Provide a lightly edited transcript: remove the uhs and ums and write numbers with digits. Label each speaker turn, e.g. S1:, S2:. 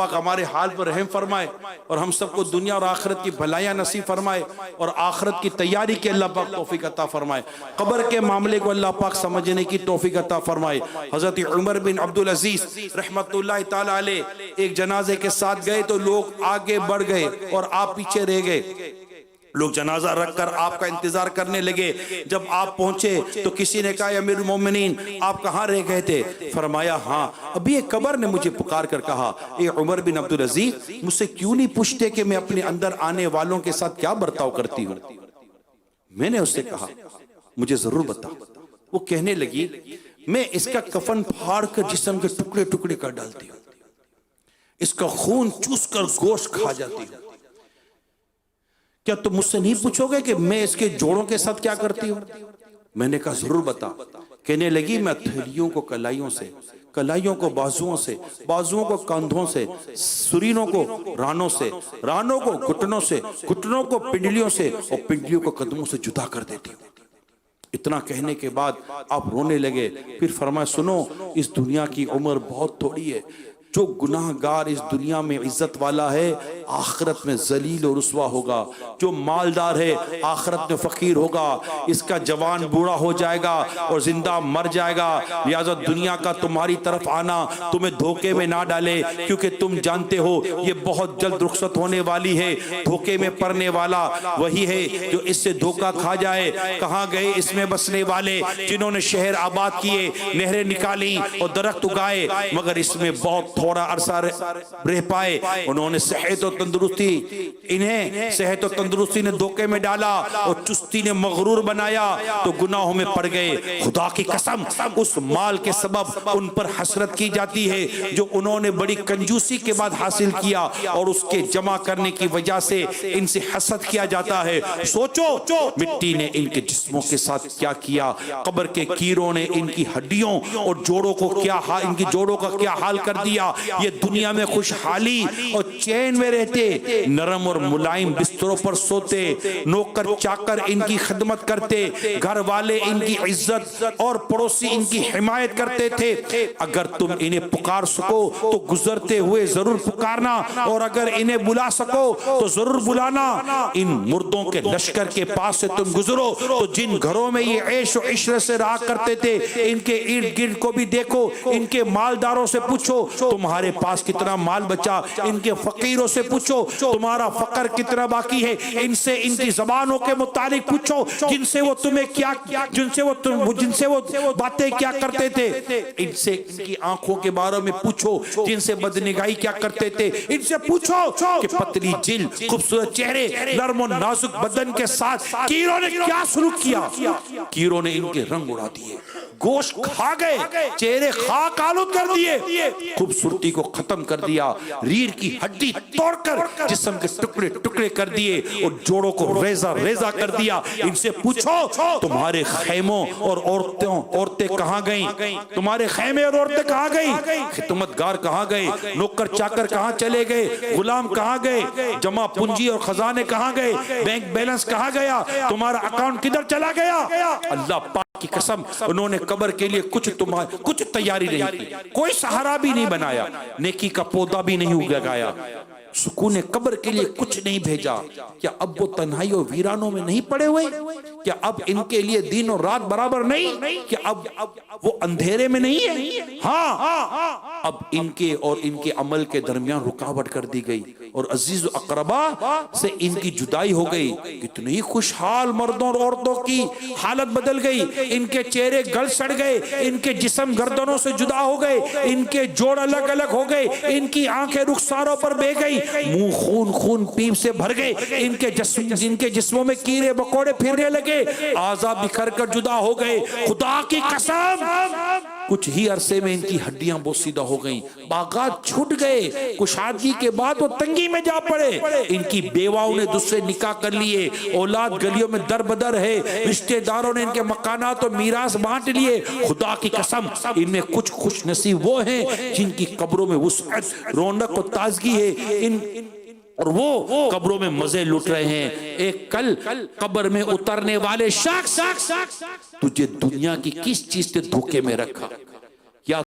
S1: पाक हमारे हाल पर रहम फरमाए और हम सबको दुनिया और आखिरत की भलाइयाँ नसीब फरमाए और आखिरत की तैयारी के अल्लाह पाक तौफीक अता फरमाए। कब्र के मामले को अल्लाह पाक समझने की तौफीक अता फरमाए। हजरत उमर बिन अब्दुल अजीज रहमतुल्लाह ताला अलैह एक जनाजे के साथ गए तो लोग आगे बढ़ गए और आप पीछे रह गए। लोग जनाजा रखकर आपका इंतजार करने लगे। जब आप पहुंचे तो किसी ने कहा अमीरुल मोमिनीन आप कहाँ रह गए थे? फरमाया हाँ अभी एक कब्र ने मुझे पुकार कर कहा ए उमर बिन अब्दुल अजीज मुझसे क्यों नहीं पूछते कि मैं अपने अंदर आने वालों के साथ क्या बर्ताव करती हूँ? मैंने उससे कहा मुझे जरूर बता। वो कहने लगी मैं इसका कफन फाड़ कर जिस्म के टुकड़े टुकड़े कर डालती हूँ, इसका खून चूस कर गोश्त खा जाती हूँ। क्या तुम मुझसे नहीं पूछोगे कि मैं इसके जोड़ों के साथ क्या करती हूँ? मैंने कहा जरूर बता। कहने लगी मैं हथेलियों को कलाइयों से, कलाइयों को बाजुओं से, बाजुओं को कंधों से, सुरीनों को रानों से, रानों को घुटनों से, घुटनों को पिंडलियों से और पिंडलियों को कदमों से जुदा कर देती हूँ। इतना कहने के बाद आप रोने लगे। फिर फरमाया सुनो इस दुनिया की उम्र बहुत थोड़ी है। जो गुनाहगार इस दुनिया में इज्जत वाला है आखिरत में जलील और रुसवा होगा। जो मालदार है आखिरत में फकीर होगा। इसका जवान बूढ़ा हो जाएगा और जिंदा मर जाएगा। लिहाजा दुनिया का तुम्हारी तरफ आना तुम्हें धोखे में ना डाले, क्योंकि तुम जानते हो ये बहुत जल्द रुखसत होने वाली है। धोखे में पड़ने वाला वही है जो इससे धोखा खा जाए। कहाँ गए इसमें बसने वाले जिन्होंने शहर आबाद किए, नहरें निकाली और दरख्त उगाए, मगर इसमें बहुत थोड़ा अरसा रह पाए। उन्होंने सेहत और तंदुरुस्ती, इन्हें सेहत और तंदुरुस्ती ने धोखे में डाला और चुस्ती ने मगरूर बनाया तो गुनाहों में पड़ गए। खुदा की कसम उस माल के सबब उन पर हसरत की जाती है जो उन्होंने बड़ी कंजूसी के बाद हासिल किया और उसके जमा करने की वजह से इनसे हसद किया जाता है। सोचो मिट्टी ने इनके जिस्मों के साथ क्या किया, कब्र के कीड़ों ने इनकी हड्डियों और जोड़ों को क्या हाल, इनकी जोड़ों का क्या हाल कर दिया। ये दुनिया में खुशहाली और चैन में रहते, नरम और मुलायम बिस्तरों पर सोते, नौकर चाकर इनकी खिदमत करते, घर वाले इनकी इज्जत और पड़ोसी इनकी हिमायत करते थे। अगर तुम इन्हें पुकार सको तो गुजरते हुए जरूर पुकारना और अगर इन्हें बुला सको तो जरूर बुलाना। इन मुर्दों के लश्कर के पास से तुम गुजरो तो जिन घरों में ये ऐश और इशरत से रहा करते थे इनके इर्द गिर्द को भी देखो। इनके मालदारों से पूछो तुम्हारे पास कितना माल बचा, इनके फकीरों से पूछो तुम्हारा फकर कितना बाकी है, इनसे इनकी जबानों के मुतालिक पूछो जिनसे वो तुम्हें क्या, जिनसे वो बातें क्या करते थे। इनसे इनकी आंखों के बारे में पूछो जिनसे बदनिगाही क्या करते थे। इनसे पूछो कि पतली जिल, खूबसूरत चेहरे, नर्म और नाजुक बदन के साथ कीड़ों ने क्या सलूक किया। कीड़ों ने इनके रंग उड़ा दिए, गोश्त खा गए, चेहरे खाक आलूद कर दिए, खूबसूरती को खत्म कर दिया, रीढ़ की हड्डी तोड़कर जिस्म के टुकड़े टुकड़े कर दिए और जोड़ों को रेजा रेजा कर दिया। इनसे पूछो तुम्हारे खैमों और औरतें कहाँ गईं, तुम्हारे खैमे और औरतें कहाँ गईं, खिदमतगार कहाँ गए, नौकर चाकर कहाँ चले गए, गुलाम कहाँ गए, जमा पूंजी और खजाने कहाँ गए, बैंक बैलेंस कहाँ गया, तुम्हारा अकाउंट किधर चला गया। अल्लाह पाक की कसम उन्होंने कब्र के लिए कुछ तैयारी नहीं की, कोई सहारा भी नहीं बनाया, नेकी का पौधा भी नहीं उगाया, सुकून कब्र के लिए कुछ नहीं भेजा। क्या अब वो तन्हाई और वीरानों में नहीं पड़े हुए? क्या अब इनके लिए दिन और रात बराबर नहीं? क्या अब वो अंधेरे में नहीं है? हाँ, अब इनके और इनके अमल के दरमियान रुकावट कर दी गई और अजीज अकरबा से इनकी जुदाई हो गई। कितनी खुशहाल मर्दों और औरतों की हालत बदल गई। इनके चेहरे गल सड़ गए, इनके जिस्म गर्दनों से जुदा हो गए, इनके जोड़ अलग अलग हो गए, इनकी आंखें रुखसारों पर बह गई, मुंह खून पीप से भर गए, इनके जिस्मों में कीड़े मकोड़े फिरने लगे, आज़ा बिखर कर जुदा हो गए। खुदा की कसम कुछ ही अरसे में इनकी हड्डियां बोसीदा हो गईं, बागात छूट गए, कुशादगी के बाद वो तंगी में जा पड़े। इनकी बेवाओं ने दूसरे निकाह कर लिए, औलाद गलियों में दर बदर है, रिश्तेदारों ने इनके मकानात और मीरास बांट लिए। खुदा की कसम इनमें कुछ खुश नसीब वो हैं जिनकी कब्रों में वुसअत, रौनक और ताजगी है, और वो कब्रों में मजे लुट रहे हैं। एक कल कब्र में उतरने वाले शख्स तुझे दुनिया की किस चीज से धोखे में रखा?